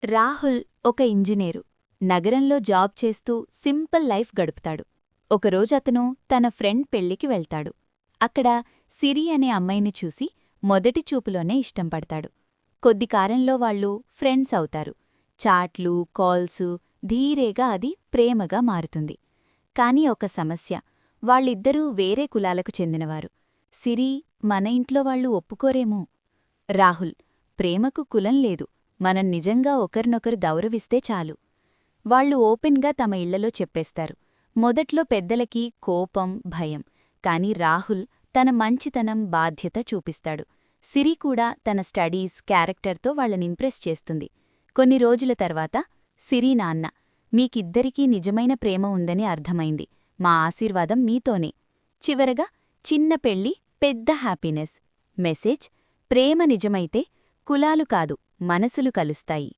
రాహుల్ ఒక ఇంజనీరు. నగరంలో జాబ్ చేస్తూ సింపుల్ లైఫ్ గడుపుతాడు. ఒకరోజు అతను తన ఫ్రెండ్ పెళ్లికి వెళ్తాడు. అక్కడ సిరి అనే అమ్మాయిని చూసి మొదటి చూపులోనే ఇష్టం పడతాడు. కొద్ది కాలంలో వాళ్ళు ఫ్రెండ్స్ అవుతారు. చాట్లు, కాల్సు, ధీరేగా అది ప్రేమగా మారుతుంది. కాని ఒక సమస్య. వాళ్ళిద్దరూ వేరే కులాలకు చెందినవారు. సిరి, మన ఇంట్లో వాళ్ళు ఒప్పుకోరేమో. రాహుల్, ప్రేమకు కులం లేదు, మనం నిజంగా ఒకరినొకరు గౌరవిస్తే చాలు. వాళ్ళు ఓపెన్గా తమ ఇళ్లలో చెప్పేస్తారు. మొదట్లో పెద్దలకి కోపం, భయం. కాని రాహుల్ తన మంచితనం, బాధ్యత చూపిస్తాడు. సిరి కూడా తన స్టడీస్, క్యారెక్టర్తో వాళ్ళనింప్రెస్ చేస్తుంది. కొన్ని రోజుల తర్వాత సిరి నాన్న, మీకిద్దరికీ నిజమైన ప్రేమ ఉందని అర్థమైంది, మా ఆశీర్వాదం మీతోనే. చివరగా చిన్న పెళ్లి, పెద్ద హ్యాపీనెస్. మెసేజ్: ప్రేమ నిజమైతే కులాలు కాదు, మనసులు కలుస్తాయి.